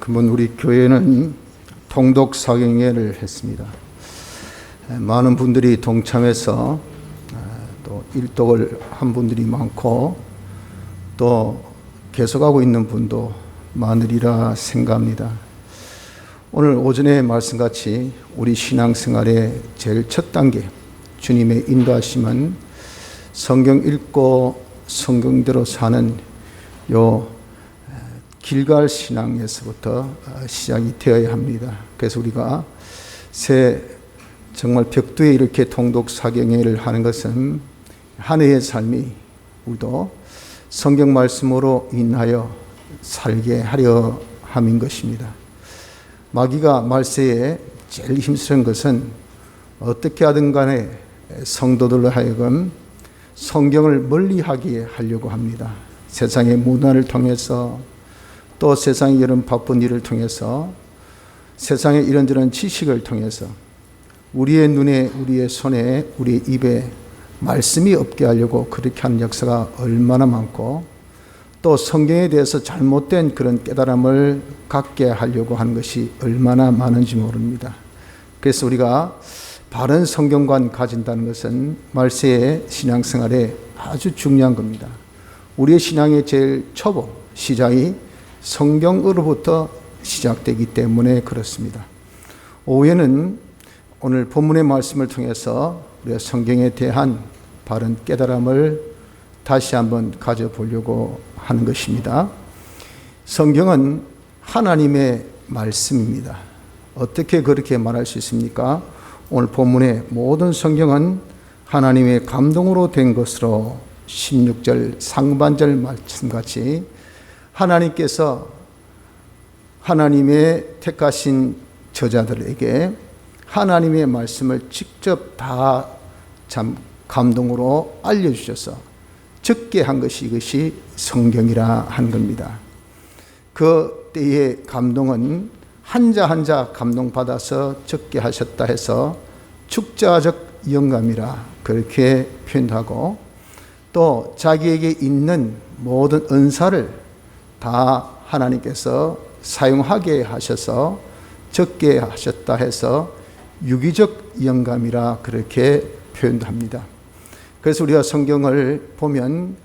그분 우리 교회는 통독 사경회를 했습니다. 많은 분들이 동참해서 또 일독을 한 분들이 많고 또 계속하고 있는 분도 많으리라 생각합니다. 오늘 오전에 말씀같이 우리 신앙생활의 제일 첫 단계 주님의 인도하심은 성경 읽고 성경대로 사는 요 길갈 신앙에서부터 시작이 되어야 합니다. 그래서 우리가 정말 벽두에 이렇게 통독 사경회를 하는 것은 한 해의 삶이 우리도 성경 말씀으로 인하여 살게 하려 함인 것입니다. 마귀가 말세에 제일 힘쓰는 것은 어떻게 하든 간에 성도들로 하여금 성경을 멀리하게 하려고 합니다. 세상의 문화를 통해서 또 세상의 이런 바쁜 일을 통해서 세상의 이런저런 지식을 통해서 우리의 눈에, 우리의 손에, 우리의 입에 말씀이 없게 하려고 그렇게 하는 역사가 얼마나 많고 또 성경에 대해서 잘못된 그런 깨달음을 갖게 하려고 하는 것이 얼마나 많은지 모릅니다. 그래서 우리가 바른 성경관 가진다는 것은 말세의 신앙생활에 아주 중요한 겁니다. 우리의 신앙의 제일 초보, 시작이 성경으로부터 시작되기 때문에 그렇습니다. 오후에는 오늘 본문의 말씀을 통해서 우리가 성경에 대한 바른 깨달음을 다시 한번 가져보려고 하는 것입니다. 성경은 하나님의 말씀입니다. 어떻게 그렇게 말할 수 있습니까? 오늘 본문의 모든 성경은 하나님의 감동으로 된 것으로 16절 상반절 말씀같이 하나님께서 하나님의 택하신 저자들에게 하나님의 말씀을 직접 다 참 감동으로 알려주셔서 적게 한 것이 이것이 성경이라 한 겁니다. 그 때의 감동은 한자 한자 감동받아서 적게 하셨다 해서 축자적 영감이라 그렇게 표현하고 또 자기에게 있는 모든 은사를 다 하나님께서 사용하게 하셔서 적게 하셨다 해서 유기적 영감이라 그렇게 표현합니다. 그래서 우리가 성경을 보면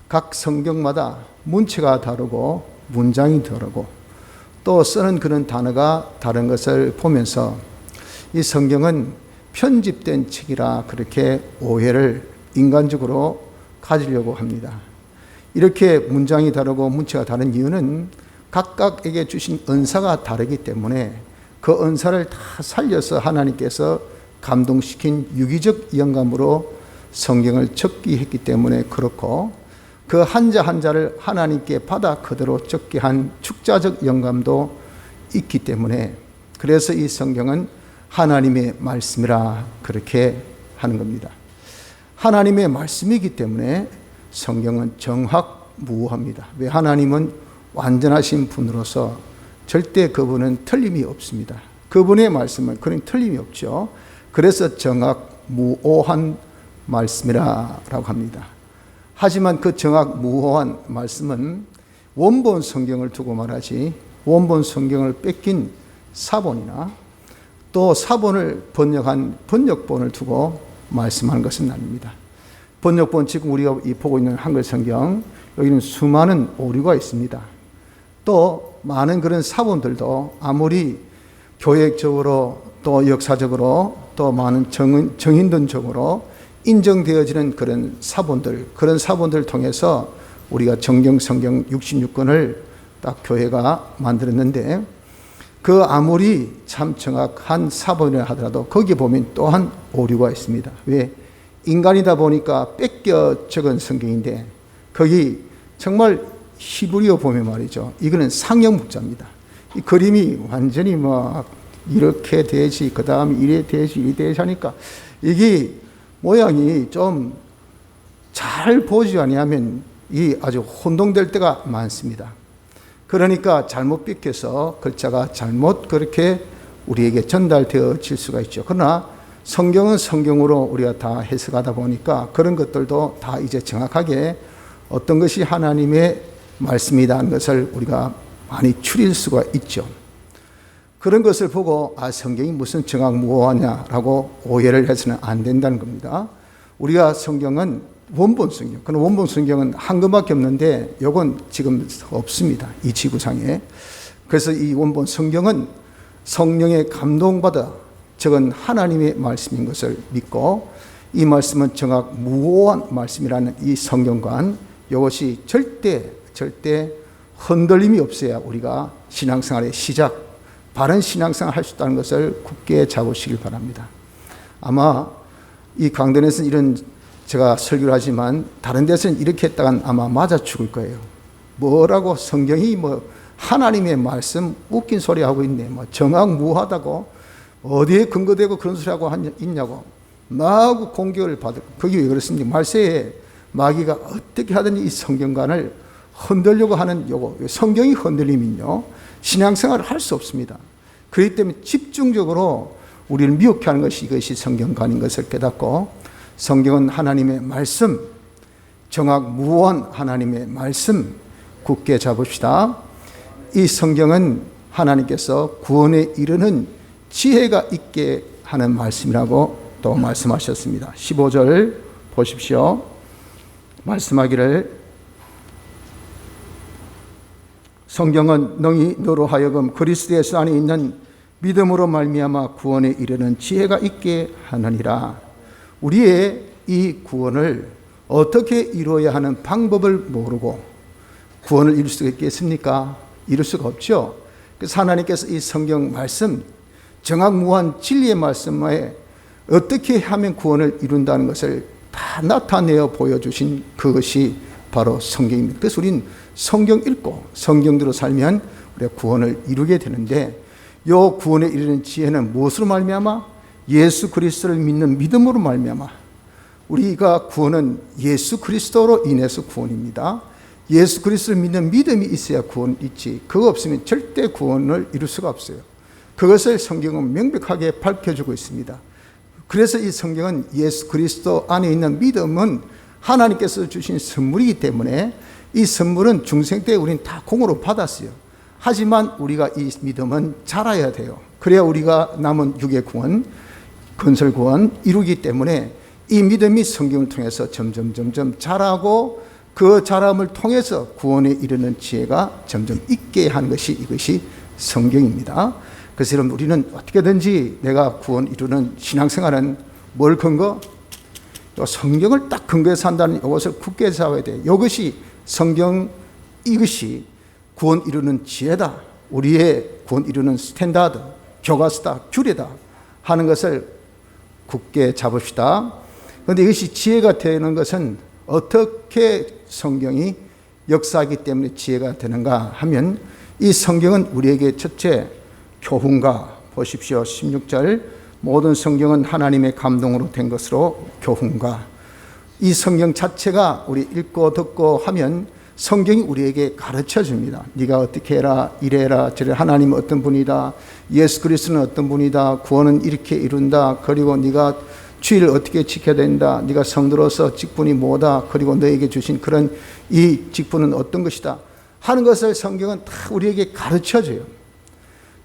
각 성경마다 문체가 다르고 문장이 다르고 또 쓰는 그런 단어가 다른 것을 보면서 이 성경은 편집된 책이라 그렇게 오해를 인간적으로 가지려고 합니다. 이렇게 문장이 다르고 문체가 다른 이유는 각각에게 주신 은사가 다르기 때문에 그 은사를 다 살려서 하나님께서 감동시킨 유기적 영감으로 성경을 적게 했기 때문에 그렇고 그 한자 한자를 하나님께 받아 그대로 적게 한 축자적 영감도 있기 때문에 그래서 이 성경은 하나님의 말씀이라 그렇게 하는 겁니다. 하나님의 말씀이기 때문에 성경은 정확무오합니다. 왜? 하나님은 완전하신 분으로서 절대 그분은 틀림이 없습니다. 그분의 말씀은 그런 틀림이 없죠. 그래서 정확무오한 말씀이라고 합니다. 하지만 그 정확무오한 말씀은 원본 성경을 두고 말하지 원본 성경을 뺏긴 사본이나 또 사본을 번역한 번역본을 두고 말씀하는 것은 아닙니다. 번역본 지금 우리가 보고 있는 한글 성경 여기는 수많은 오류가 있습니다. 또 많은 그런 사본들도 아무리 교역적으로 또 역사적으로 또 많은 정인론적으로 인정되어지는 그런 사본들을 통해서 우리가 성경 66권을 딱 교회가 만들었는데 그 아무리 참 정확한 사본이라 하더라도 거기 보면 또한 오류가 있습니다. 왜? 인간이다 보니까 뺏겨 적은 성경인데 거기 정말 히브리어 보면 말이죠. 이거는 상형 문자입니다. 이 그림이 완전히 막 이렇게 되지 그 다음에 이래 되지 이래 되지 하니까 이게 모양이 좀 잘 보지 아니하면 이 아주 혼동될 때가 많습니다. 그러니까 잘못 삐껴서 글자가 잘못 그렇게 우리에게 전달되어질 수가 있죠. 그러나 성경은 성경으로 우리가 다 해석하다 보니까 그런 것들도 다 이제 정확하게 어떤 것이 하나님의 말씀이라는 것을 우리가 많이 추릴 수가 있죠. 그런 것을 보고 성경이 무슨 정확무오하냐라고 오해를 해서는 안 된다는 겁니다. 우리가 성경은 원본 성경, 그런 원본 성경은 한글밖에 없는데 이건 지금 없습니다. 이 지구상에. 그래서 이 원본 성경은 성령의 감동받아 적은 하나님의 말씀인 것을 믿고, 이 말씀은 정확무오한 말씀이라는 이 성경관, 이것이 절대 흔들림이 없어야 우리가 신앙생활의 시작, 바른 신앙생활을 할 수 있다는 것을 굳게 잡으시길 바랍니다. 아마 이 강단에서는 이런 제가 설교를 하지만 다른 데서는 이렇게 했다간 아마 맞아 죽을 거예요. 뭐라고 성경이 하나님의 말씀 웃긴 소리 하고 있네, 정확무오하다고 어디에 근거되고 그런 소리 하고 있냐고 나하고 공격을 받을. 그게 왜 그렇습니까? 말세에 마귀가 어떻게 하든지 이 성경관을 흔들려고 하는 요거, 성경이 흔들리면요 신앙생활을 할 수 없습니다. 그렇기 때문에 집중적으로 우리를 미혹해 하는 것이 이것이 성경관인 것을 깨닫고, 성경은 하나님의 말씀, 정확무오한 하나님의 말씀 굳게 잡읍시다. 이 성경은 하나님께서 구원에 이르는 지혜가 있게 하는 말씀이라고 또 말씀하셨습니다. 15절 보십시오. 말씀하기를 성경은 너희 너로 하여금 그리스도 예수 안에 있는 믿음으로 말미암아 구원에 이르는 지혜가 있게 하느니라. 우리의 이 구원을 어떻게 이루어야 하는 방법을 모르고 구원을 이룰 수가 있겠습니까? 이룰 수가 없죠. 그래서 하나님께서 이 성경 말씀, 정확무오한 진리의 말씀에 어떻게 하면 구원을 이룬다는 것을 다 나타내어 보여주신 그것이 바로 성경입니다. 그래서 우리는 성경 읽고 성경대로 살면 우리가 구원을 이루게 되는데, 이 구원에 이르는 지혜는 무엇으로 말미암아? 예수 그리스도를 믿는 믿음으로 말미암아. 우리가 구원은 예수 그리스도로 인해서 구원입니다. 예수 그리스도를 믿는 믿음이 있어야 구원이 있지, 그거 없으면 절대 구원을 이룰 수가 없어요. 그것을 성경은 명백하게 밝혀주고 있습니다. 그래서 이 성경은 예수 그리스도 안에 있는 믿음은 하나님께서 주신 선물이기 때문에 이 선물은 중생 때 우리는 다 공으로 받았어요. 하지만 우리가 이 믿음은 자라야 돼요. 그래야 우리가 남은 육의 구원, 건설 구원 이루기 때문에 이 믿음이 성경을 통해서 점점 자라고, 그 자람을 통해서 구원에 이르는 지혜가 점점 있게 하는 것이 이것이 성경입니다. 그래서 여러분, 우리는 어떻게든지 내가 구원 이루는 신앙생활은 뭘 근거? 성경을 딱 근거해서 한다는 이것을 굳게 잡아야 돼요. 이것이 성경, 이것이 구원 이루는 지혜다, 우리의 구원 이루는 스탠다드, 교과서다, 규례다 하는 것을 굳게 잡읍시다. 그런데 이것이 지혜가 되는 것은 어떻게 성경이 역사하기 때문에 지혜가 되는가 하면, 이 성경은 우리에게 첫째 교훈과, 보십시오 16절, 모든 성경은 하나님의 감동으로 된 것으로 교훈과. 이 성경 자체가 우리 읽고 듣고 하면 성경이 우리에게 가르쳐 줍니다. 네가 어떻게 해라, 이래라, 저래, 하나님은 어떤 분이다, 예수 그리스도는 어떤 분이다, 구원은 이렇게 이룬다, 그리고 네가 주의를 어떻게 지켜야 된다, 네가 성도로서 직분이 뭐다, 그리고 너에게 주신 그런 이 직분은 어떤 것이다 하는 것을 성경은 다 우리에게 가르쳐 줘요.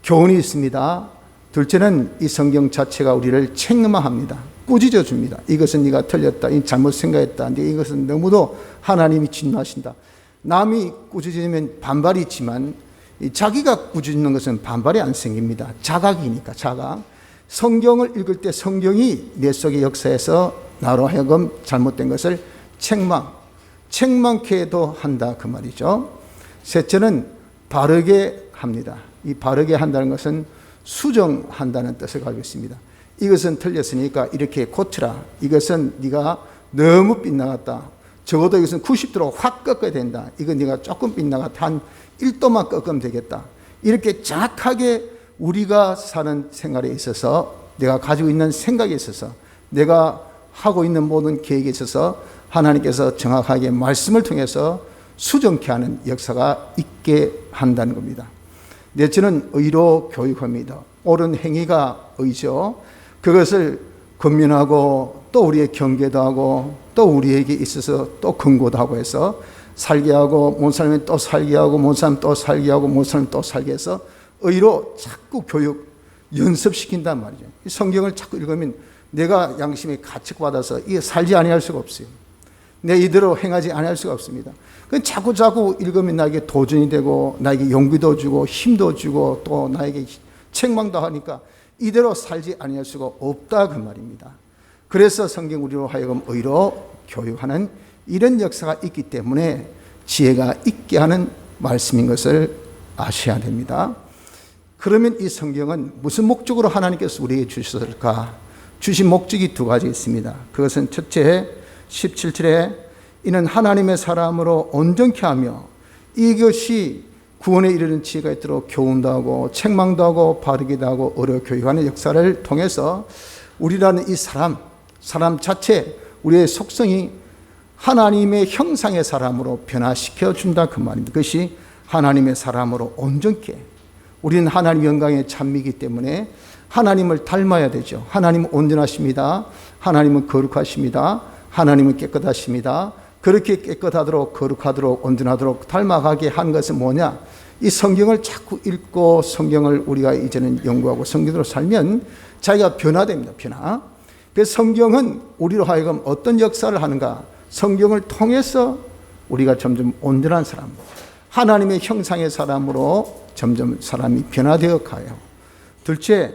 교훈이 있습니다. 둘째는 이 성경 자체가 우리를 책망합니다. 꾸짖어 줍니다. 이것은 네가 틀렸다, 이 잘못 생각했다, 이것은 너무도 하나님이 진노하신다. 남이 꾸짖으면 반발이 있지만 자기가 꾸짖는 것은 반발이 안 생깁니다. 자각이니까, 자각. 성경을 읽을 때 성경이 내 속의 역사에서 나로 하여금 잘못된 것을 책망케도 한다, 그 말이죠. 셋째는 바르게 합니다. 이 바르게 한다는 것은 수정한다는 뜻을 가지고 있습니다. 이것은 틀렸으니까 이렇게 고치라. 이것은 네가 너무 빗나갔다. 적어도 이것은 90도로 확 꺾어야 된다. 이거 네가 조금 빗나갔다. 한 1도만 꺾으면 되겠다. 이렇게 정확하게 우리가 사는 생활에 있어서, 내가 가지고 있는 생각에 있어서, 내가 하고 있는 모든 계획에 있어서 하나님께서 정확하게 말씀을 통해서 수정케 하는 역사가 있게 한다는 겁니다. 넷째는 의로 교육합니다. 옳은 행위가 의죠. 그것을 권면하고 또 우리의 경계도 하고 또 우리에게 있어서 또 근고도 하고 해서 살게 하고 못 살면 또 살게 하고 못 살면 또 살게 하고 못 살면 또 살게 해서 의로 자꾸 교육 연습시킨단 말이죠. 이 성경을 자꾸 읽으면 내가 양심에 가책받아서 이게 살지 아니할 수가 없어요. 내 이대로 행하지 아니할 수가 없습니다. 그 자꾸 읽으면 나에게 도전이 되고 나에게 용기도 주고 힘도 주고 또 나에게 책망도 하니까 이대로 살지 아니할 수가 없다 그 말입니다. 그래서 성경 우리로 하여금 의로 교육하는 이런 역사가 있기 때문에 지혜가 있게 하는 말씀인 것을 아셔야 됩니다. 그러면 이 성경은 무슨 목적으로 하나님께서 우리에게 주셨을까? 주신 목적이 두 가지 있습니다. 그것은 첫째 17절에 이는 하나님의 사람으로 온전케 하며 이것이 구원에 이르는 지혜가 있도록 교훈도 하고 책망도 하고 바르기도 하고 의로 교육하는 역사를 통해서 우리라는 이 사람 자체 우리의 속성이 하나님의 형상의 사람으로 변화시켜 준다 그 말입니다. 그것이 하나님의 사람으로 온전케. 우리는 하나님 영광의 찬미이기 때문에 하나님을 닮아야 되죠. 하나님은 온전하십니다. 하나님은 거룩하십니다. 하나님은 깨끗하십니다. 그렇게 깨끗하도록 거룩하도록 온전하도록 닮아가게 한 것은 뭐냐? 이 성경을 자꾸 읽고 성경을 우리가 이제는 연구하고 성경으로 살면 자기가 변화됩니다. 변화. 그래서 성경은 우리로 하여금 어떤 역사를 하는가? 성경을 통해서 우리가 점점 온전한 사람, 하나님의 형상의 사람으로 점점 사람이 변화되어 가요. 둘째,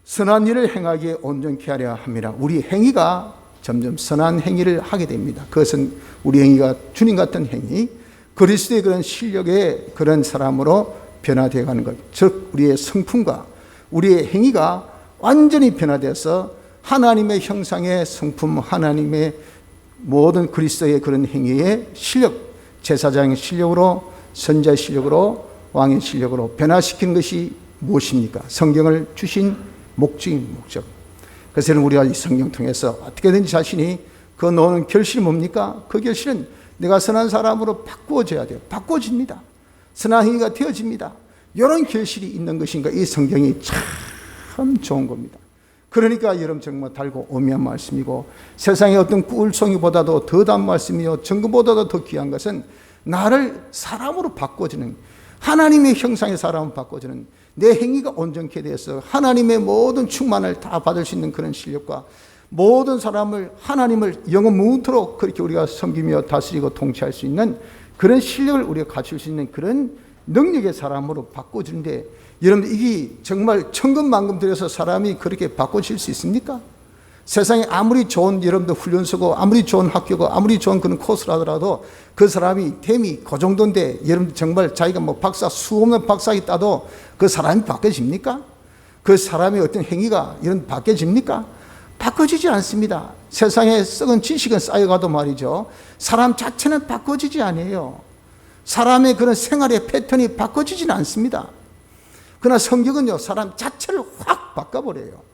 선한 일을 행하기에 온전케 하려 함이라. 우리 행위가 점점 선한 행위를 하게 됩니다. 그것은 우리 행위가 주님 같은 행위, 그리스도의 그런 실력의 그런 사람으로 변화되어 가는 것. 즉 우리의 성품과 우리의 행위가 완전히 변화되어서 하나님의 형상의 성품, 하나님의 모든 그리스도의 그런 행위의 실력, 제사장의 실력으로, 선자의 실력으로, 왕의 실력으로 변화시키는 것이 무엇입니까? 성경을 주신 목적. 그래서 우리가 이 성경 통해서 어떻게든지 자신이 그 놓는 결실이 뭡니까? 그 결실은 내가 선한 사람으로 바꾸어져야 돼요. 바꿔집니다. 선한 행위가 되어집니다. 이런 결실이 있는 것인가? 이 성경이 참 좋은 겁니다. 그러니까 여러분 정말 달고 오묘한 말씀이고 세상의 어떤 꿀송이보다도 더 단 말씀이요 정금보다도 더 귀한 것은 나를 사람으로 바꿔주는, 하나님의 형상의 사람으로 바꿔주는, 내 행위가 온전케 되어서 하나님의 모든 충만을 다 받을 수 있는 그런 실력과 모든 사람을 하나님을 영원 무토록 그렇게 우리가 섬기며 다스리고 통치할 수 있는 그런 실력을 우리가 갖출 수 있는 그런 능력의 사람으로 바꿔주는데, 여러분들 이게 정말 천금만금 들여서 사람이 그렇게 바꿔질 수 있습니까? 세상에 아무리 좋은 여러분들 훈련소고 아무리 좋은 학교고 아무리 좋은 그런 코스를 하더라도 그 사람이 템이 그 정도인데 여러분들 정말 자기가 뭐 박사 수없는 박사가 따도 그 사람이 바뀌어집니까? 그 사람의 어떤 행위가 이런 바뀌어집니까? 바꿔지지 않습니다. 세상에 썩은 지식은 쌓여가도 말이죠, 사람 자체는 바꿔지지 않아요. 사람의 그런 생활의 패턴이 바꿔지지는 않습니다. 그러나 성경은요, 사람 자체를 확 바꿔버려요.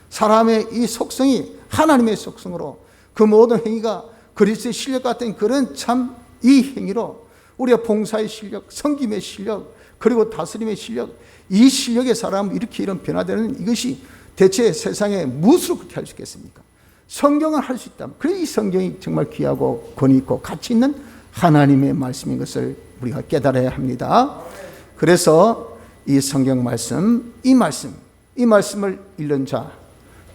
사람의 이 속성이 하나님의 속성으로 그 모든 행위가 그리스도의 실력 같은 그런 참 이 행위로 우리가 봉사의 실력, 섬김의 실력, 그리고 다스림의 실력, 이 실력의 사람 이렇게 이런 변화되는 이것이 대체 세상에 무엇으로 그렇게 할 수 있겠습니까? 성경은 할 수 있다. 그래서 이 성경이 정말 귀하고 권위 있고 가치 있는 하나님의 말씀인 것을 우리가 깨달아야 합니다. 그래서 이 성경 말씀, 이 말씀을 읽는 자,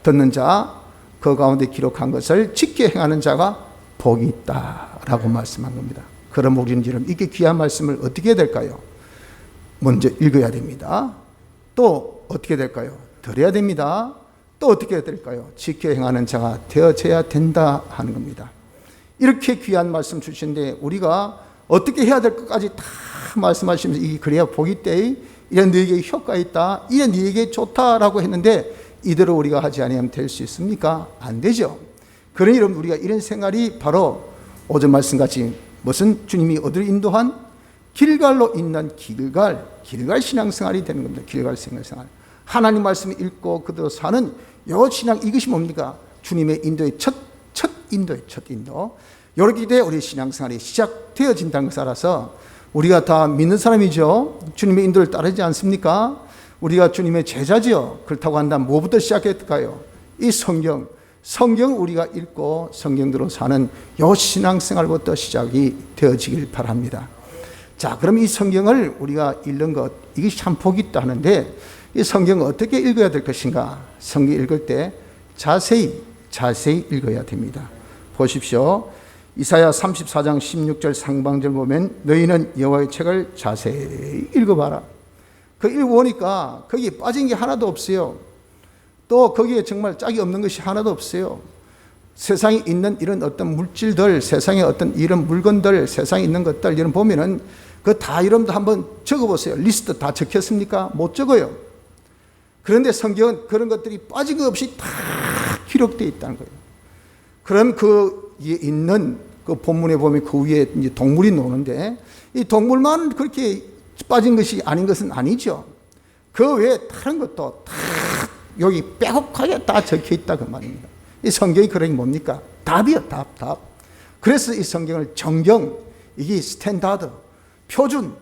듣는 자, 그 가운데 기록한 것을 지켜 행하는 자가 복이 있다라고 말씀한 겁니다. 그럼 우리는 지금 이렇게 귀한 말씀을 어떻게 해야 될까요? 먼저 읽어야 됩니다. 또 어떻게 될까요? 들어야 됩니다. 또 어떻게 해야 될까요? 지켜 행하는 자가 되어져야 된다 하는 겁니다. 이렇게 귀한 말씀 주시는데 우리가 어떻게 해야 될 것까지 다 말씀하시면서 이 그래야 복이 있대, 이런 너에게 효과 있다, 이런 너에게 좋다라고 했는데 이대로 우리가 하지 않으면 될 수 있습니까? 안 되죠. 그러니 여러분 우리가 이런 생활이 바로 오전 말씀같이 무슨 주님이 어디를 인도한 길갈로 있는 길갈 신앙생활이 되는 겁니다. 길갈 생활. 하나님 말씀을 읽고 그대로 사는 요 신앙, 이것이 뭡니까? 주님의 인도의 첫 인도. 이렇게 돼 우리 신앙생활이 시작되어진다는 것을 알아서 우리가 다 믿는 사람이죠. 주님의 인도를 따르지 않습니까? 우리가 주님의 제자지요. 그렇다고 한다면 뭐부터 시작할까요? 이 성경, 성경 우리가 읽고 성경대로 사는 요 신앙생활부터 시작이 되어지길 바랍니다. 자, 그럼 이 성경을 우리가 읽는 것, 이게 참 복이 있다 하는데, 이 성경을 어떻게 읽어야 될 것인가? 성경 읽을 때 자세히 읽어야 됩니다. 보십시오. 이사야 34장 16절 상반절 보면 너희는 여호와의 책을 자세히 읽어봐라. 그 읽어보니까 거기에 빠진 게 하나도 없어요. 또 거기에 정말 짝이 없는 것이 하나도 없어요. 세상에 있는 이런 어떤 물질들, 세상에 어떤 이런 물건들, 세상에 있는 것들 이런 보면은 그 다 여러분도 한번 적어보세요. 리스트 다 적혔습니까? 못 적어요. 그런데 성경은 그런 것들이 빠진 것 없이 다 기록되어 있다는 거예요. 그런 그 위에 있는 그 본문에 보면 그 위에 이제 동물이 노는데 이 동물만 그렇게 빠진 것이 아닌 것은 아니죠. 그 외에 다른 것도 다 여기 빼곡하게 다 적혀 있다 그 말입니다. 이 성경이 그러니 뭡니까? 답이요, 답. 그래서 이 성경을 정경, 이게 스탠다드, 표준.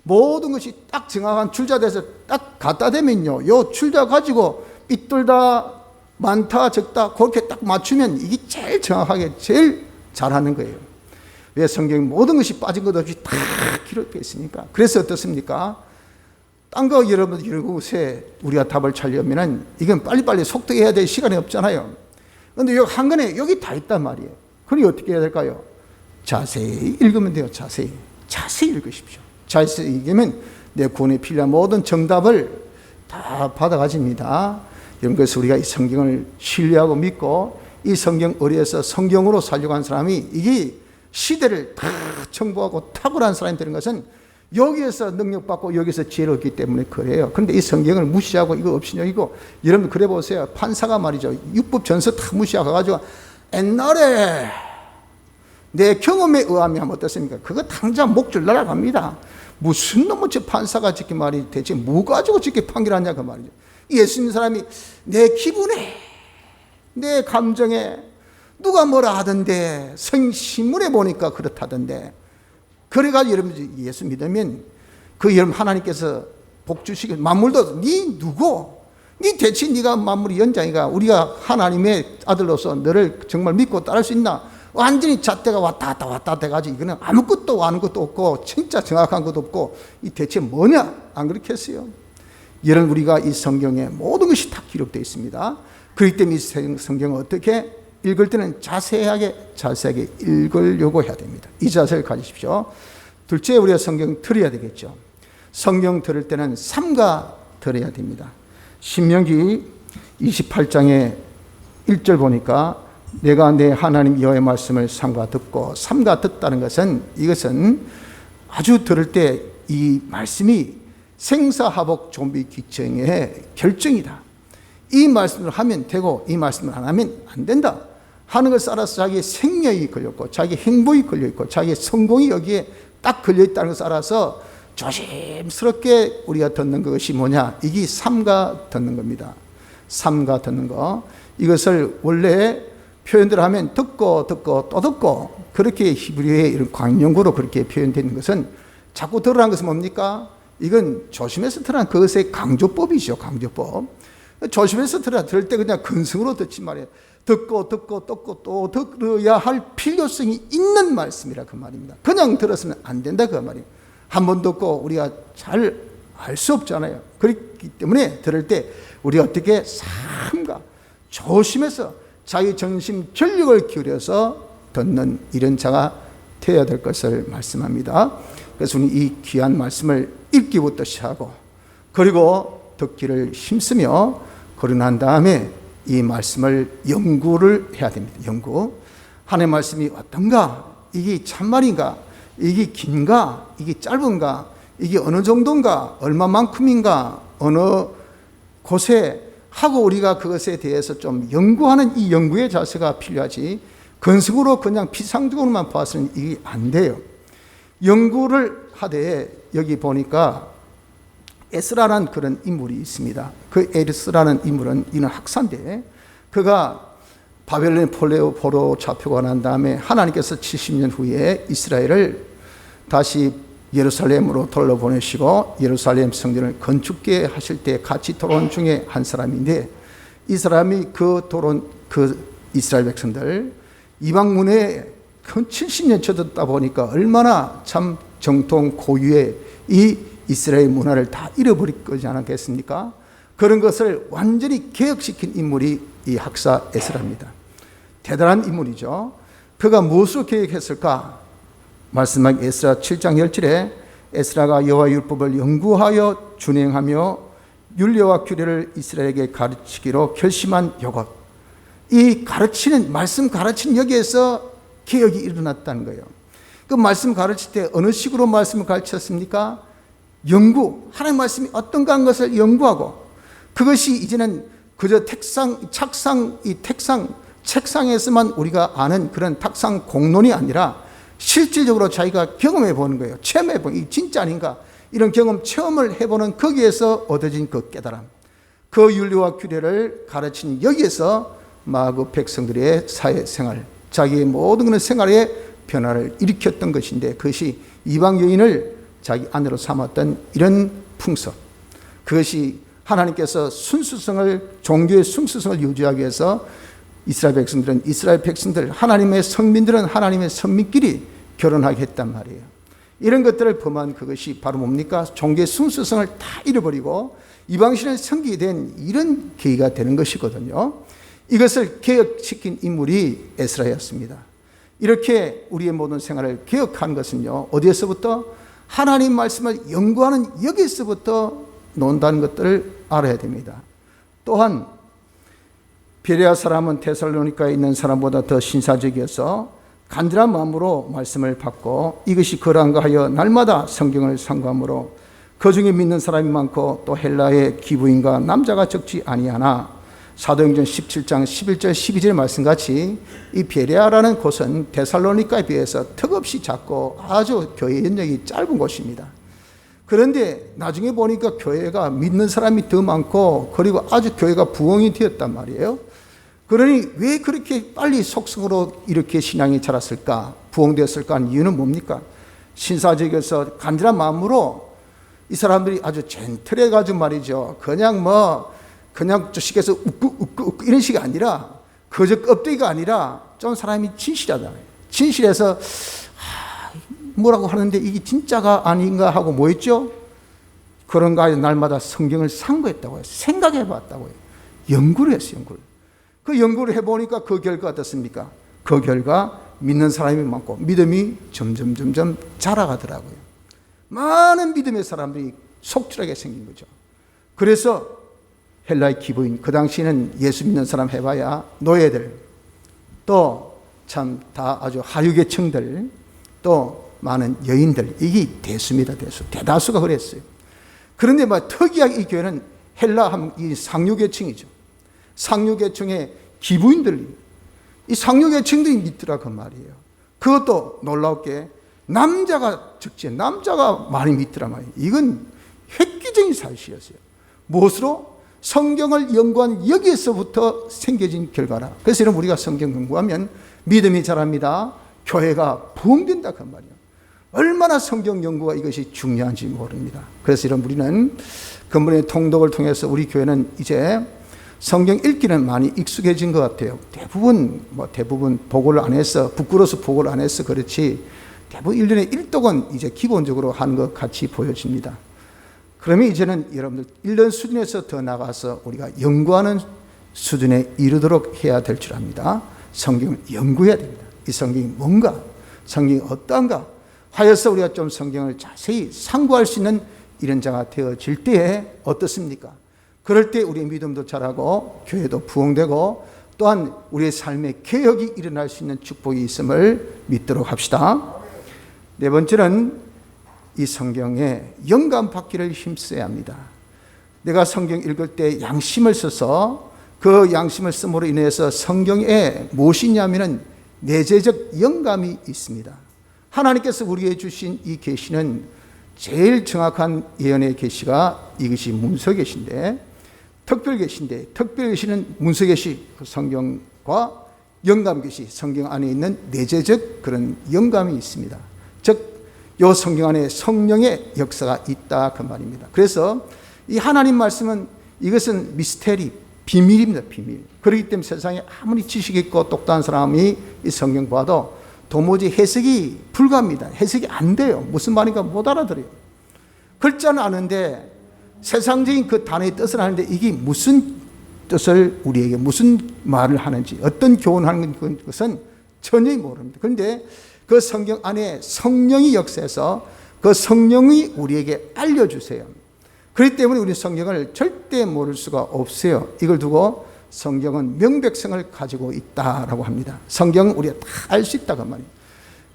모든 것이 딱 정확한 출자돼서 딱 갖다 대면요, 요 출자 가지고 삐뚤다, 많다, 적다 그렇게 딱 맞추면 이게 제일 정확하게 제일 잘하는 거예요. 왜 성경 모든 것이 빠진 것 없이 다 기록되어 있으니까. 그래서 어떻습니까? 딴 거 여러분들 읽으세요. 우리가 답을 찾으려면은 이건 빨리빨리 속도해야 될 시간이 없잖아요. 그런데 여기 한 권에 여기 다 있단 말이에요. 그러니 어떻게 해야 될까요? 자세히 읽으면 돼요. 자세히 읽으십시오. 자세히 읽으면 내 구원에 필요한 모든 정답을 다 받아 가집니다. 이런 것을 우리가 이 성경을 신뢰하고 믿고 이 성경 의리에서 성경으로 살려고 하는 사람이 이게 시대를 다 정복하고 탁월한 사람이 되는 것은 여기에서 능력받고 여기서 지혜를 얻기 때문에 그래요. 그런데 이 성경을 무시하고 이거 없이 여기고, 여러분 그래 보세요. 판사가 말이죠, 율법 전서 다 무시하고 가지고 옛날에 내 경험에 의하면 어떻습니까? 그거 당장 목줄 날아갑니다. 무슨 놈의 저 판사가 저렇게 말이 대체 뭐 가지고 저렇게 판결하냐 그 말이죠. 예수 믿는 사람이 내 기분에, 내 감정에 누가 뭐라 하던데 신문에 보니까 그렇다던데, 그래가지고 여러분 예수 믿으면 그 여러분 하나님께서 복 주시고, 만물도 네 누구? 네 대체 네가 만물의 연장이가 우리가 하나님의 아들로서 너를 정말 믿고 따를 수 있나? 완전히 잣대가 왔다 갔다 해가지고 이거는 아무것도 아는 것도 없고 진짜 정확한 것도 없고 이 대체 뭐냐? 안 그렇겠어요? 여러분 우리가 이 성경에 모든 것이 다 기록되어 있습니다. 그렇기 때문에 이 성경을 어떻게 읽을 때는 자세하게 읽으려고 해야 됩니다. 이 자세를 가지십시오. 둘째, 우리가 성경 들어야 되겠죠. 성경 들을 때는 삼가 들어야 됩니다. 신명기 28장에 1절 보니까 내가 내 하나님 여호와의 말씀을 삼가 듣고, 삼가 듣다는 것은 이것은 아주 들을 때 이 말씀이 생사화복 존비 기청의 결정이다. 이 말씀을 하면 되고 이 말씀을 안 하면 안 된다 하는 것을 알아서 자기의 생명이 걸렸고 자기의 행복이 걸려있고 자기의 성공이 여기에 딱 걸려있다는 것을 알아서 조심스럽게 우리가 듣는 것이 뭐냐? 이게 삼가 듣는 겁니다. 삼가 듣는 거. 이것을 원래 표현대로 하면 듣고 또 듣고, 그렇게 히브리어의 이런 광용구로 그렇게 표현되는 것은, 자꾸 들으라는 것은 뭡니까? 이건 조심해서 들으라는 그것의 강조법이죠. 강조법. 조심해서 들을 때 그냥 근성으로 듣지 말이에요. 듣고 또 들어야 할 필요성이 있는 말씀이라 그 말입니다. 그냥 들었으면 안 된다 그 말이에요. 한 번 듣고 우리가 잘 알 수 없잖아요. 그렇기 때문에 들을 때 우리가 어떻게 삼가 조심해서 자기 전심 전력을 기울여서 듣는 이런 자가 되어야 될 것을 말씀합니다. 그래서 우리 이 귀한 말씀을 읽기부터 시작하고, 그리고 듣기를 힘쓰며, 그러고 난 다음에 이 말씀을 연구를 해야 됩니다. 연구. 하나님의 말씀이 어떤가? 이게 참말인가? 이게 긴가? 이게 짧은가? 이게 어느 정도인가? 얼마만큼인가? 어느 곳에 하고 우리가 그것에 대해서 좀 연구하는 이 연구의 자세가 필요하지, 근성으로 그냥 피상적으로만 봐서는 이게 안 돼요. 연구를 하되 여기 보니까 에스라라는 그런 인물이 있습니다. 그 에스라라는 인물은 이는 학사인데, 그가 바벨론 포로로 잡혀가 난 다음에 하나님께서 70년 후에 이스라엘을 다시 예루살렘으로 돌려보내시고 예루살렘 성전을 건축게 하실 때 같이 돌아온 중에 한 사람인데, 이 사람이 그 이스라엘 백성들 이방 문화에 70년 쳐듣다 보니까 얼마나 참 정통 고유의 이 이스라엘 문화를 다 잃어버릴 거지 않겠습니까? 그런 것을 완전히 개혁시킨 인물이 이 학사 에스라입니다. 대단한 인물이죠. 그가 무엇으로 개혁했을까? 말씀한 에스라 7장 17에 에스라가 여호와 율법을 연구하여 준행하며 율례와 규례를 이스라엘에게 가르치기로 결심한 요것. 이 가르치는 말씀 가르치는 여기에서 개혁이 일어났다는 거예요. 그 말씀 가르칠 때 어느 식으로 말씀을 가르쳤습니까? 연구, 하나님 말씀이 어떤가 하는 것을 연구하고, 그것이 이제는 그저 책상에서만 우리가 아는 그런 탁상 공론이 아니라 실질적으로 자기가 경험해 보는 거예요. 체험해 보는, 이 진짜 아닌가, 이런 경험 체험을 해보는 거기에서 얻어진 그 깨달음, 그 율례와 규례를 가르친 여기에서 그 백성들의 사회생활, 자기의 모든 그런 생활에 변화를 일으켰던 것인데, 그것이 이방 여인을 자기 아내로 삼았던 이런 풍습, 그것이 하나님께서 순수성을, 종교의 순수성을 유지하기 위해서 이스라엘 백성들, 하나님의 성민들은 하나님의 선민끼리 결혼하게 했단 말이에요. 이런 것들을 범한 그것이 바로 뭡니까? 종교의 순수성을 다 잃어버리고 이방신을 섬기게 된 이런 계기가 되는 것이거든요. 이것을 개혁시킨 인물이 에스라였습니다. 이렇게 우리의 모든 생활을 개혁한 것은요, 어디에서부터? 하나님 말씀을 연구하는 여기서부터 논다는 것들을 알아야 됩니다. 또한 베레아 사람은 데살로니가에 있는 사람보다 더 신사적이어서 간절한 마음으로 말씀을 받고 이것이 그러한가 하여 날마다 성경을 상고함으로 그 중에 믿는 사람이 많고 또 헬라의 기부인과 남자가 적지 아니하나, 사도행전 17장 11절 12절의 말씀같이 이 베레아라는 곳은 데살로니가에 비해서 턱없이 작고 아주 교회 연령이 짧은 곳입니다. 그런데 나중에 보니까 교회가 믿는 사람이 더 많고, 그리고 아주 교회가 부흥이 되었단 말이에요. 그러니 왜 그렇게 빨리 속성으로 이렇게 신앙이 자랐을까, 부흥되었을까 하는 이유는 뭡니까? 신사적에서 간절한 마음으로 이 사람들이 아주 젠틀해가지고 말이죠, 그냥 주식에서 웃고 이런 식이 아니라, 그저 껍데기가 아니라 좀 사람이 진실하다. 진실해서 뭐라고 하는데 이게 진짜가 아닌가 하고 뭐 했죠? 그런가 해서 날마다 성경을 상고했다고요. 생각해 봤다고요. 연구를 했어요. 그 연구를 해보니까 그 결과 어떻습니까? 그 결과 믿는 사람이 많고 믿음이 점점 자라가더라고요. 많은 믿음의 사람들이 속출하게 생긴 거죠. 그래서 헬라의 기부인, 그 당시에는 예수 믿는 사람 해봐야 노예들, 또 참 다 아주 하류계층들, 또 많은 여인들, 이게 대수입니다. 대다수가 그랬어요. 그런데 특이하게 이 교회는 헬라 하면 이 상류계층이죠. 상류계층의 기부인들이, 이 상류계층들이 믿더라 그 말이에요. 그것도 놀랍게 남자가 많이 믿더라 말이에요. 이건 획기적인 사실이었어요. 무엇으로? 성경을 연구한 여기에서부터 생겨진 결과라. 그래서 여러분, 우리가 성경 연구하면 믿음이 자랍니다. 교회가 부흥된다 그 말이에요. 얼마나 성경 연구가 이것이 중요한지 모릅니다. 그래서 여러분, 우리는 근본의 통독을 통해서 우리 교회는 이제 성경 읽기는 많이 익숙해진 것 같아요. 대부분 복을 안 해서, 부끄러워서 복을 안 해서 그렇지, 대부분 1년에 1독은 이제 기본적으로 하는 것 같이 보여집니다. 그러면 이제는 여러분들 1년 수준에서 더 나가서 우리가 연구하는 수준에 이르도록 해야 될 줄 압니다. 성경을 연구해야 됩니다. 이 성경이 뭔가, 성경이 어떠한가 하여서 우리가 좀 성경을 자세히 상고할 수 있는 이런 자가 되어질 때에 어떻습니까? 그럴 때 우리의 믿음도 자라고 교회도 부흥되고 또한 우리의 삶의 개혁이 일어날 수 있는 축복이 있음을 믿도록 합시다. 네 번째는 이 성경에 영감 받기를 힘써야 합니다. 내가 성경 읽을 때 양심을 써서 그 양심을 씀으로 인해서 성경에 무엇이 있냐면은 내재적 영감이 있습니다. 하나님께서 우리에게 주신 이 계시는 제일 정확한 예언의 계시가 이것이 문서계시인데, 특별계시는 문서계시, 성경과 영감계시, 성경 안에 있는 내재적 그런 영감이 있습니다. 즉 이 성경 안에 성령의 역사가 있다 그 말입니다. 그래서 이 하나님 말씀은, 이것은 미스테리, 비밀입니다. 비밀. 그렇기 때문에 세상에 아무리 지식 있고 똑똑한 사람이 이 성경 봐도 도무지 해석이 불가합니다. 해석이 안 돼요. 무슨 말인가 못 알아들어요. 글자는 아는데 세상적인 그 단어의 뜻을 아는데 이게 무슨 뜻을 우리에게 무슨 말을 하는지 어떤 교훈하는 것은 전혀 모릅니다. 그런데 그 성경 안에 성령이 역사해서 그 성령이 우리에게 알려주세요. 그렇기 때문에 우리 성경을 절대 모를 수가 없어요. 이걸 두고 성경은 명백성을 가지고 있다라고 합니다. 성경은 우리가 다 알 수 있다고 말이에요.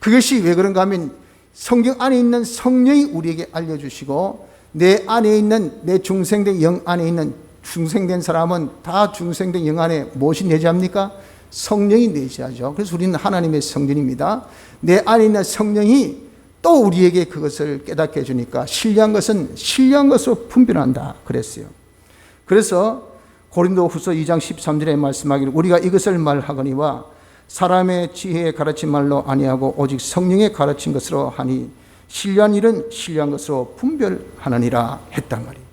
그것이 왜 그런가 하면 성경 안에 있는 성령이 우리에게 알려주시고 내 안에 있는 내 중생된 영 안에 있는 중생된 사람은 다 중생된 영 안에 무엇이 내재합니까? 성령이 내재하죠. 그래서 우리는 하나님의 성전입니다. 내 안에 있는 성령이 또 우리에게 그것을 깨닫게 해주니까 신뢰한 것은 신뢰한 것으로 분별한다 그랬어요. 그래서 고린도후서 2장 13절에 말씀하기를 우리가 이것을 말하거니와 사람의 지혜에 가르친 말로 아니하고 오직 성령에 가르친 것으로 하니 신뢰한 일은 신뢰한 것으로 분별하느니라 했단 말이에요.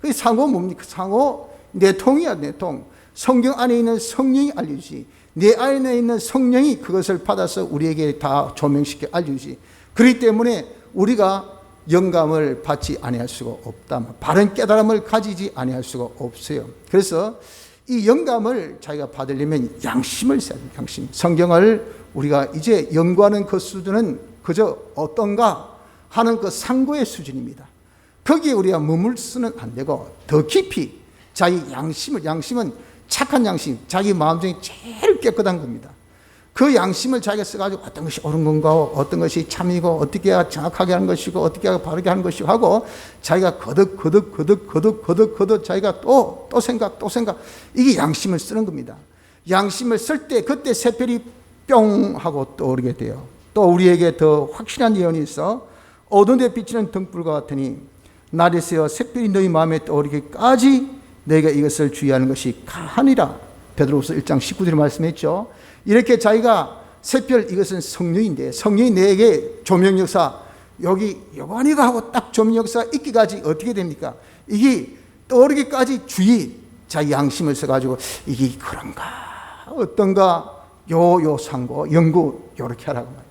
그 상호 뭡니까? 상호 내통이야 내통. 성경 안에 있는 성령이 알려주지. 내 안에 있는 성령이 그것을 받아서 우리에게 다 조명시켜 알려주지. 그렇기 때문에 우리가 영감을 받지 아니할 수가 없다. 바른 깨달음을 가지지 아니할 수가 없어요. 그래서 이 영감을 자기가 받으려면 양심을 써야 돼요. 양심. 성경을 우리가 이제 연구하는 그 수준은 그저 어떤가 하는 그 상고의 수준입니다. 거기에 우리가 머물러서는 안 되고 더 깊이 자기 양심은 착한 양심, 자기 마음 중에 제일 깨끗한 겁니다. 그 양심을 자기가 써가지고 어떤 것이 옳은 건가, 어떤 것이 참이고, 어떻게 해야 정확하게 하는 것이고, 어떻게 해야 바르게 하는 것이고 하고, 자기가 거듭 자기가 또 생각, 이게 양심을 쓰는 겁니다. 양심을 쓸 때 그때 새별이 뿅 하고 떠오르게 돼요. 또 우리에게 더 확실한 예언이 있어 어두운 데 비치는 등불과 같으니 날이 새어 새별이 너희 마음에 떠오르기까지 너희가 이것을 주의하는 것이 가하니라. 베드로후서 1장 19절에 말씀했죠. 이렇게 자기가 새별 이것은 성령인데 성령이 내게 조명 역사 여기 요관이가 하고 딱 조명 역사 있기까지 어떻게 됩니까? 이게 떠오르기까지 주의 자기 양심을 써가지고 이게 그런가 어떤가 요 상고 연구 요렇게 하라고 말이에요.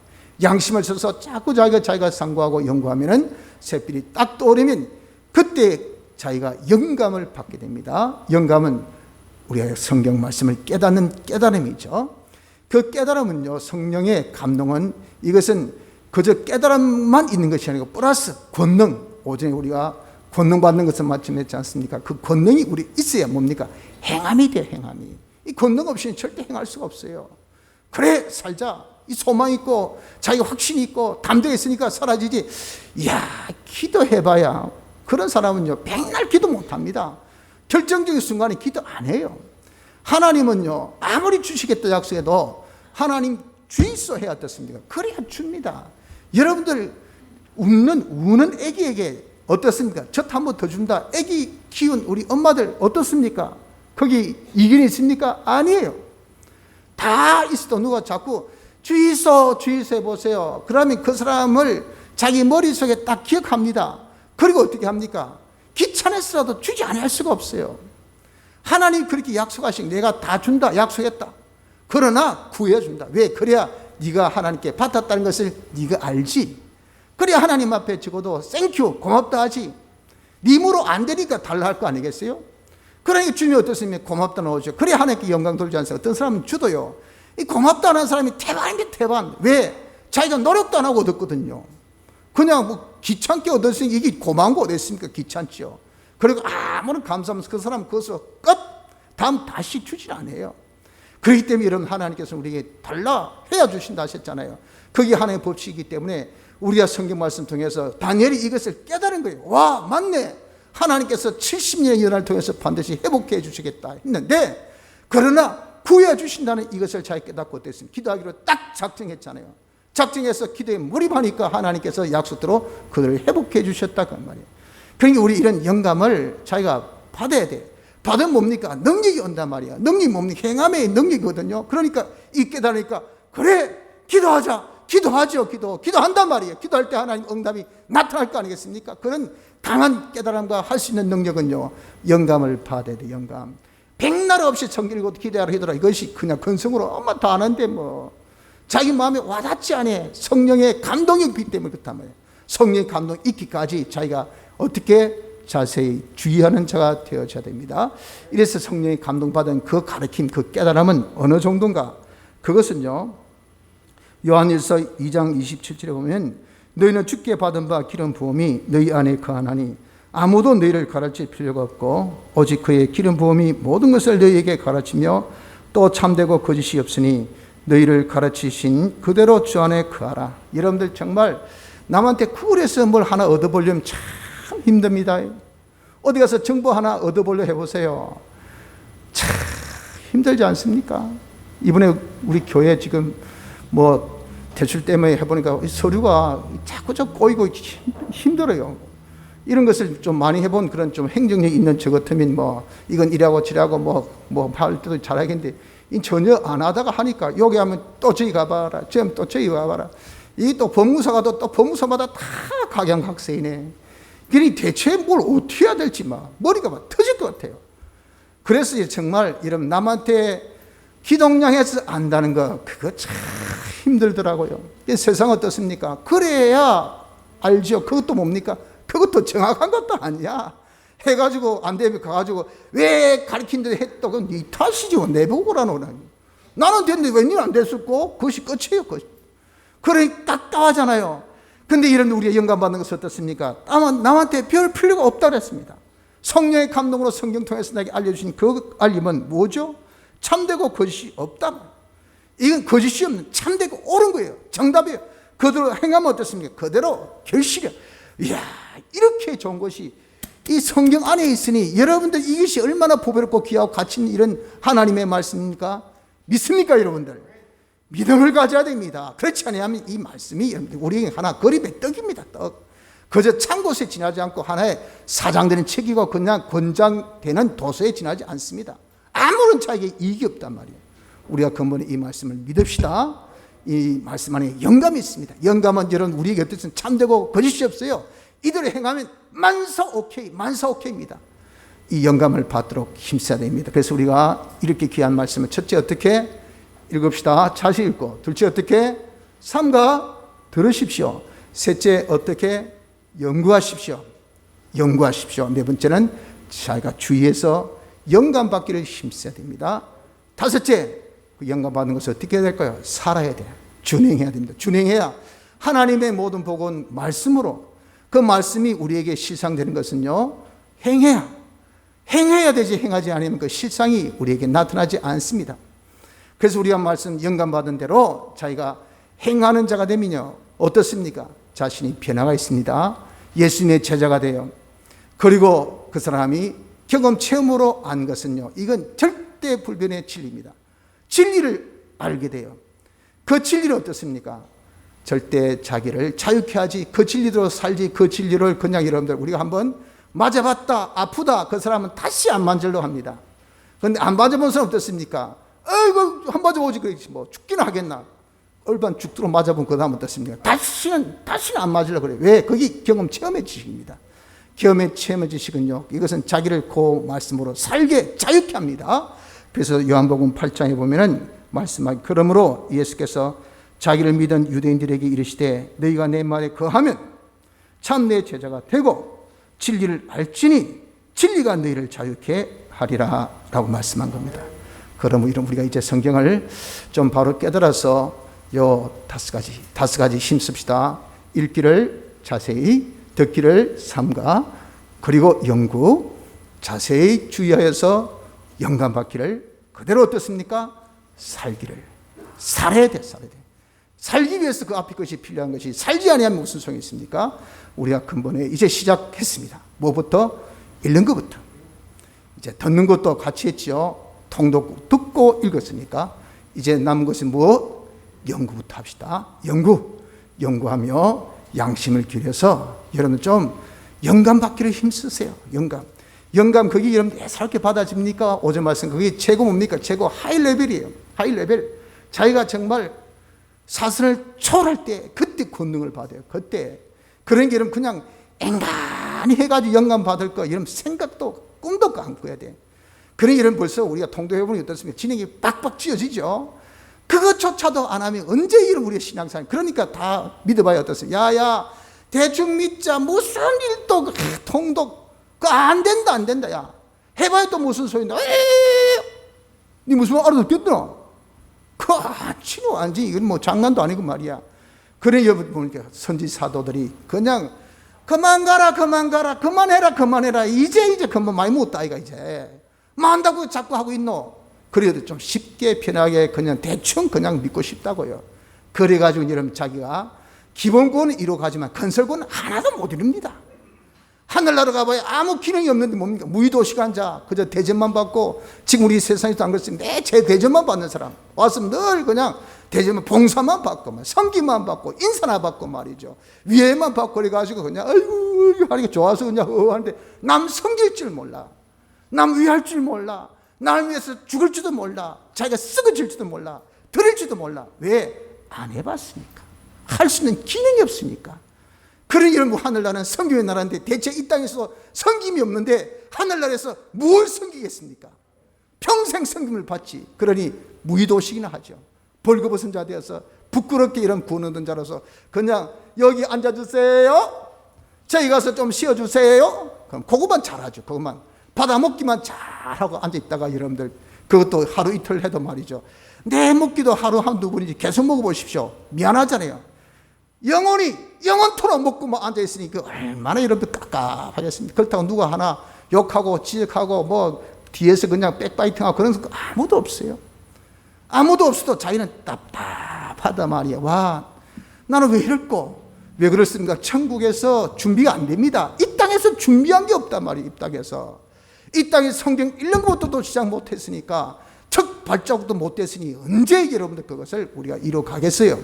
양심을 써서 자꾸 자기가 상고하고 연구하면은 새별이 딱 떠오르면 그때 자기가 영감을 받게 됩니다. 영감은 우리가 성경 말씀을 깨닫는 깨달음이죠. 그 깨달음은요, 성령의 감동은 이것은 그저 깨달음만 있는 것이 아니고 플러스 권능, 오전에 우리가 권능 받는 것을 말씀했지 않습니까? 그 권능이 우리 있어야 뭡니까? 행함이 돼요, 행함이. 이 권능 없이는 절대 행할 수가 없어요. 그래, 살자. 이 소망 있고, 자기 확신이 있고, 담대히 있으니까 사라지지. 이야, 기도해봐야. 그런 사람은요, 백날 기도 못 합니다. 결정적인 순간에 기도 안 해요. 하나님은요, 아무리 주시겠다 약속해도 하나님 주의소 해야 어떻습니까? 그래야 줍니다. 여러분들 우는 애기에게 어떻습니까? 젖 한 번 더 준다. 애기 키운 우리 엄마들 어떻습니까? 거기 이견이 있습니까? 아니에요. 다 있어도 누가 자꾸 주의소 해보세요. 그러면 그 사람을 자기 머릿속에 딱 기억합니다. 그리고 어떻게 합니까? 귀찮아서라도 주지 않을 수가 없어요. 하나님 그렇게 약속하신 내가 다 준다 약속했다. 그러나 구해준다. 왜? 그래야 네가 하나님께 받았다는 것을 네가 알지. 그래야 하나님 앞에 적어도 땡큐 고맙다 하지. 네 힘으로 안 되니까 달라 할 거 아니겠어요? 그러니까 주님이 어떻습니까? 고맙다는 오죠. 그래야 하나님께 영광 돌지 않습니까? 어떤 사람은 주도요. 이 고맙다는 사람이 태반인데 태반. 왜? 자기가 노력도 안 하고 얻었거든요. 그냥 뭐 귀찮게 얻었으니까 이게 고마운 거 어딨습니까? 귀찮죠. 그리고 아무런 감사하면서 그 사람 그것으로 끝! 다음 다시 주질 않아요. 그렇기 때문에 여러분 하나님께서 우리에게 달라 해야 주신다 하셨잖아요. 그게 하나님의 법칙이기 때문에 우리가 성경 말씀 통해서 다니엘이 이것을 깨달은 거예요. 와 맞네. 하나님께서 70년의 연을 통해서 반드시 회복해 주시겠다 했는데 그러나 구해 주신다는 이것을 잘 깨닫고 어땠습니까? 기도하기로 딱 작정했잖아요. 작정해서 기도에 몰입하니까 하나님께서 약속대로 그들을 회복해 주셨다고 말이에요. 그러니까 우리 이런 영감을 자기가 받아야 돼. 받으면 뭡니까? 능력이 온단 말이야. 능력이 뭡니까? 행함의 능력이거든요. 그러니까 이 깨달으니까 그래 기도하자. 기도하죠. 기도한단 말이에요. 기도할 때 하나님 응답이 나타날 거 아니겠습니까? 그런 강한 깨달음과 할 수 있는 능력은요 영감을 받아야 돼. 영감. 백날 없이 성경 읽고 기도하라 하더라. 이것이 그냥 근성으로 엄마 다 아는데 뭐 자기 마음에 와닿지 않아. 성령의 감동이 없기 때문에 그렇단 말이에요. 성령의 감동이 있기까지 자기가 어떻게 자세히 주의하는 자가 되어져야 됩니다. 이래서 성령의 감동받은 그 가르침, 그 깨달음은 어느 정도인가? 그것은요, 요한일서 2장 27절에 보면 너희는 주께 받은 바 기름 부음이 너희 안에 거하나니 아무도 너희를 가르칠 필요가 없고 오직 그의 기름 부음이 모든 것을 너희에게 가르치며 또 참되고 거짓이 없으니 너희를 가르치신 그대로 주 안에 거하라. 여러분들 정말 남한테 쿨해서 뭘 하나 얻어보려면 참 힘듭니다. 어디 가서 정보 하나 얻어보려 해보세요. 참 힘들지 않습니까? 이번에 우리 교회 지금 뭐 대출 때문에 해보니까 서류가 자꾸 좀 꼬이고 힘들어요. 이런 것을 좀 많이 해본 그런 좀 행정력 있는 저 같으면 뭐 이건 이라고 저라고 뭐 할 때도 잘하겠는데 전혀 안 하다가 하니까 여기 하면 또 저기 가봐라, 저기 또 저기 가봐라. 이 또 법무사가 또 법무사마다 다 각양각색이네. 그러니 대체 뭘 어떻게 해야 될지 막 머리가 막 터질 것 같아요. 그래서 정말 이런 남한테 기동량해서 안다는 거 그거 참 힘들더라고요. 세상 어떻습니까? 그래야 알죠. 그것도 뭡니까? 그것도 정확한 것도 아니야. 해가지고 안 되면 가가지고 왜 가르친데 했다? 그건 네 탓이죠. 내보고 오라노라. 나는 됐는데 왜 니는 안 됐었고? 그것이 끝이에요. 그것이. 그러니 답답하잖아요. 근데 이런 우리가 영감받는 것은 어떻습니까? 남한테 별 필요가 없다 그랬습니다. 성령의 감동으로 성경 통해서 나에게 알려주신 그 알림은 뭐죠? 참되고 거짓이 없다. 이건 거짓이 없는 참되고 옳은 거예요. 정답이에요. 그대로 행하면 어떻습니까? 그대로 결실이야. 이야, 이렇게 좋은 것이 이 성경 안에 있으니 여러분들 이것이 얼마나 보배롭고 귀하고 가치 있는 이런 하나님의 말씀입니까? 믿습니까 여러분들? 믿음을 가져야 됩니다. 그렇지 않으면 이 말씀이 우리에게 하나 그림의 떡입니다. 떡. 그저 찬 곳에 지나지 않고 하나의 사장되는 책이고 그냥 권장되는 도서에 지나지 않습니다. 아무런 자에게 이익이 없단 말이에요. 우리가 근본에 이 말씀을 믿읍시다. 이 말씀 안에 영감이 있습니다. 영감은 여러분 우리에게 어떻든 참되고 거짓이 없어요. 이대로 행하면 만사 오케이입니다. 이 영감을 받도록 힘써야 됩니다. 그래서 우리가 이렇게 귀한 말씀을 첫째 어떻게 읽읍시다. 자세히 읽고, 둘째 어떻게 삼가 들으십시오. 셋째 어떻게 연구하십시오. 네 번째는 자기가 주의해서 영감 받기를 힘써야 됩니다. 다섯째, 그 영감 받는 것을 어떻게 해야 될까요? 살아야 돼요. 준행해야 됩니다. 준행해야 하나님의 모든 복은 말씀으로, 그 말씀이 우리에게 실상되는 것은요, 행해야 되지. 행하지 않으면 그 실상이 우리에게 나타나지 않습니다. 그래서 우리가 말씀 영감 받은 대로 자기가 행하는 자가 되면요, 어떻습니까? 자신이 변화가 있습니다. 예수님의 제자가 돼요. 그리고 그 사람이 경험 체험으로 안 것은요, 이건 절대 불변의 진리입니다. 진리를 알게 돼요. 그 진리는 어떻습니까? 절대 자기를 자유케 하지, 그 진리대로 살지. 그 진리를 그냥 여러분들 우리가 한번 맞아봤다, 아프다, 그 사람은 다시 안 만지려고 합니다. 그런데 안 맞아본 사람 어떻습니까? 아이고 한 맞아보지 그러지 뭐 죽기는 하겠나. 얼반 죽도록 맞아본 그 다음 어떻습니까? 다시는 안 맞으려고 그래요. 왜? 거기 경험 체험의 지식입니다. 경험의 체험의 지식은요, 이것은 자기를 그 말씀으로 살게 자유케 합니다. 그래서 요한복음 8장에 보면은 말씀하기, 그러므로 예수께서 자기를 믿은 유대인들에게 이르시되 너희가 내 말에 거하면 참 내 제자가 되고 진리를 알지니 진리가 너희를 자유케 하리라 라고 말씀한 겁니다. 그러므로 이런 우리가 이제 성경을 좀 바로 깨달아서 요 다섯 가지 힘씁시다. 읽기를 자세히, 듣기를 삼가, 그리고 연구, 자세히 주의하여서 영감 받기를, 그대로 어떻습니까? 살기를. 살아야 돼. 살기 위해서 그 앞에 것이 필요한 것이, 살지 아니하면 무슨 소용이 있습니까? 우리가 근본에 이제 시작했습니다. 뭐부터? 읽는 것부터. 이제 듣는 것도 같이 했죠. 통독 듣고 읽었으니까 이제 남은 것은 뭐? 연구부터 합시다. 연구하며 양심을 기울여서 여러분 좀 영감 받기를 힘쓰세요. 영감 그게 여러분 예사롭게 받아집니까? 오전 말씀 그게 최고 뭡니까? 최고 하이 레벨이에요. 하이 레벨. 자기가 정말 사선을 초월할 때 그때 권능을 받아요. 그때. 그러니까 여러분 그냥 앵간히 해가지고 영감 받을 거 여러분 생각도 꿈도 안 꿔야 돼. 그런 일은 벌써 우리가 통도해보니 어떻습니까? 진행이 빡빡 쥐어지죠. 그것조차도 안 하면 언제 이런 우리의 신앙생활. 그러니까 다 믿어봐야 어떻습니까? 야야 대충 믿자. 무슨 일도 통독 그거 안 된다 안 된다. 야 해봐야 또 무슨 소리인데. 니 무슨 말 알아듣겠나? 그거 치료 아니지. 이건 뭐 장난도 아니고 말이야. 그래 여러분 보니까 선지 사도들이 그냥 그만 가라 그만해라 이제 그만 많이 못다 아이가 이제 뭐 한다고 자꾸 하고 있노. 그래도 좀 쉽게 편하게 그냥 대충 그냥 믿고 싶다고요. 그래가지고 여러분 자기가 기본권은 이루어가지만 건설권은 하나도 못 이룹니다. 하늘나라 가봐야 아무 기능이 없는데 뭡니까? 무의도시간자 그저 대접만 받고, 지금 우리 세상에도 안 그렇습니다. 제 대접만 받는 사람 왔으면 늘 그냥 대접만 봉사만 받고 성기만 받고 인사나 받고 말이죠. 위에만 받고 그래가지고 그냥 아이고 하니까 좋아서 그냥 하는데 남 섬길 줄 몰라. 남 위할 줄 몰라. 날 위해서 죽을 줄도 몰라. 자기가 썩어질 줄도 몰라. 들을 줄도 몰라. 왜? 안 해봤으니까. 할 수 있는 기능이 없으니까. 그런 이런 하늘나라는 섬김의 나라인데 대체 이 땅에서 섬김이 없는데 하늘나라에서 뭘 섬기겠습니까? 평생 섬김을 받지. 그러니 무의도식이나 하죠. 벌거벗은 자 되어서 부끄럽게 이런 구원 얻은 자로서 그냥 여기 앉아주세요. 저희 가서 좀 쉬어주세요. 그럼 그것만 잘하죠. 그것만 받아먹기만 잘하고 앉아있다가 여러분들 그것도 하루 이틀 해도 말이죠. 내 먹기도 하루 한두 번이지 계속 먹어보십시오. 미안하잖아요. 영원토록 먹고 뭐 앉아있으니 그 얼마나 여러분들 깝깝하겠습니까? 그렇다고 누가 하나 욕하고 지적하고 뭐 뒤에서 그냥 백바이팅하고 그런 거 아무도 없어요. 아무도 없어도 자기는 답답하다 말이야. 와, 나는 왜 이럴까? 왜 그렇습니까? 천국에서 준비가 안 됩니다. 이 땅에서 준비한 게 없단 말이에요. 이 땅에서. 이 땅에 성경 1년부터도 시작 못했으니까 첫 발자국도 못됐으니 언제 여러분들 그것을 우리가 이뤄가겠어요?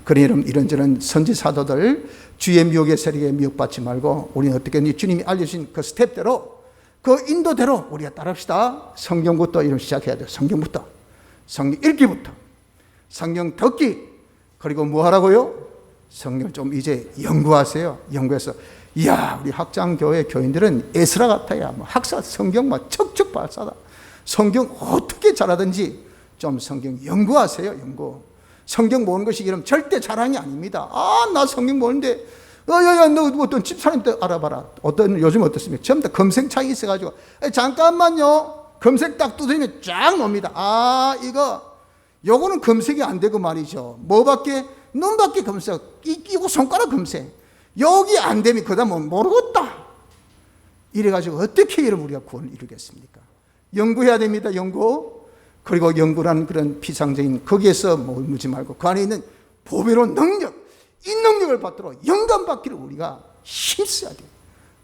그러니 여러분 이런저런 선지 사도들 주의 미혹의 세력에 미혹받지 말고 우리는 어떻게 주님이 알려주신 그 스텝대로 그 인도대로 우리가 따릅시다. 성경부터 이런 시작해야 돼요. 성경부터. 성경 읽기부터. 성경 듣기. 그리고 뭐 하라고요? 성경 좀 이제 연구하세요. 연구해서 이야 우리 학장교회 교인들은 에스라 같아야 뭐 학사 성경만 척척 발사다. 성경 어떻게 잘하든지 좀 성경 연구하세요. 연구. 성경 모으는 것이 이러면 절대 자랑이 아닙니다. 나 성경 모으는데 야야 너 어떤 집사님들 알아봐라. 요즘 어떻습니까? 전부 다 검색창이 있어가지고 잠깐만요. 검색 딱 두드리면 쫙 놉니다. 요거는 검색이 안 되고 말이죠. 뭐밖에? 눈밖에 검색. 이거 손가락 검색. 여기 안 되면 그다음 모르겠다. 이래가지고 어떻게 여러분 우리가 구원을 이루겠습니까? 연구해야 됩니다. 연구. 그리고 연구라는 그런 피상적인 거기에서 머물지 말고 그 안에 있는 보배로운 능력, 이 능력을 받도록 영감 받기를 우리가 힘써야 돼요.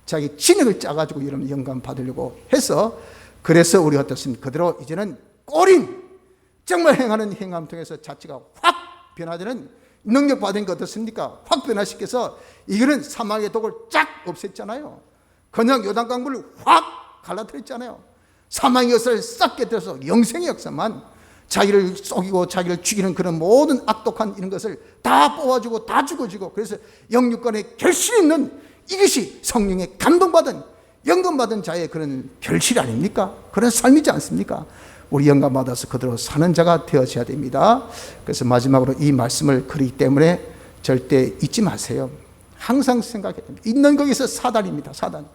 자기 진액을 짜가지고 여러분 영감 받으려고 해서 그래서 우리가 어떻습니까? 그대로 이제는 꼬린 정말 행하는 행함 통해서 자체가 확 변화되는 능력 받은 거 어떻습니까? 확 변화시켜서 이거는 사망의 독을 쫙 없앴잖아요. 그냥 요단강물을 확 갈라뜨렸잖아요. 사망의 역사를 싹 깨뜨려서 영생의 역사만 자기를 속이고 자기를 죽이는 그런 모든 악독한 이런 것을 다 뽑아주고 다 죽어주고 그래서 영육간에 결실 있는 이것이 성령의 감동받은 영감받은 자의 그런 결실 아닙니까? 그런 삶이지 않습니까? 우리 영감받아서 그대로 사는 자가 되어져야 됩니다. 그래서 마지막으로 이 말씀을 그리기 때문에 절대 잊지 마세요. 항상 생각해야 됩니다. 있는 거기서 사단입니다. 사단.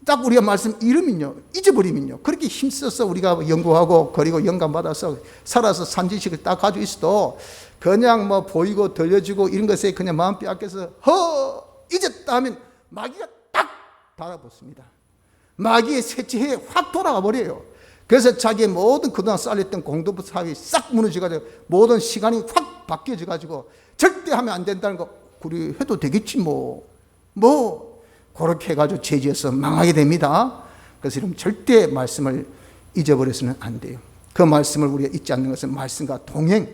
딱 우리가 말씀 이름은요 잊어버리면요 그렇게 힘써서 우리가 연구하고 그리고 영감받아서 살아서 산지식을 딱 가지고 있어도 그냥 뭐 보이고 들려주고 이런 것에 그냥 마음 빼앗겨서 잊었다 하면 마귀가 딱 달아붙습니다. 마귀의 세치에 확 돌아가 버려요. 그래서 자기의 모든 그동안 쌓였던 공동부 사업이 싹 무너져가지고 모든 시간이 확 바뀌어져가지고 절대 하면 안 된다는 거 우리 해도 되겠지 뭐 그렇게 해가지고 죄지어서 망하게 됩니다. 그래서 여러분 절대 말씀을 잊어버려서는 안 돼요. 그 말씀을 우리가 잊지 않는 것은 말씀과 동행,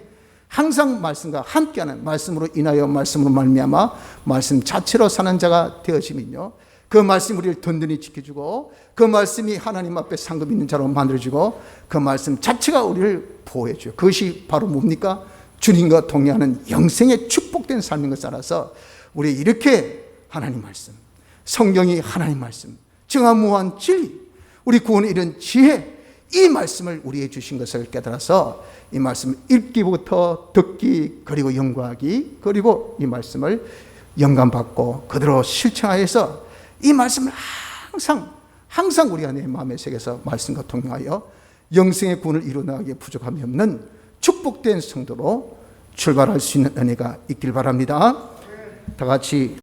항상 말씀과 함께하는 말씀으로 인하여 말씀으로 말미암아 말씀 자체로 사는 자가 되어지면요 그 말씀이 우리를 든든히 지켜주고 그 말씀이 하나님 앞에 상급 있는 자로 만들어주고 그 말씀 자체가 우리를 보호해줘요. 그것이 바로 뭡니까? 주님과 동행하는 영생의 축복된 삶인 것을 알아서 우리 이렇게 하나님 말씀 성경이 하나님 말씀, 정화무한 진리, 우리 구원을 이룬 지혜, 이 말씀을 우리에게 주신 것을 깨달아서 이 말씀 읽기부터 듣기, 그리고 연구하기, 그리고 이 말씀을 영감받고 그대로 실천하여서 이 말씀을 항상 우리가 내 마음의 속에서 말씀과 동행하여 영생의 구원을 이루나가기에 부족함이 없는 축복된 성도로 출발할 수 있는 은혜가 있길 바랍니다. 다 같이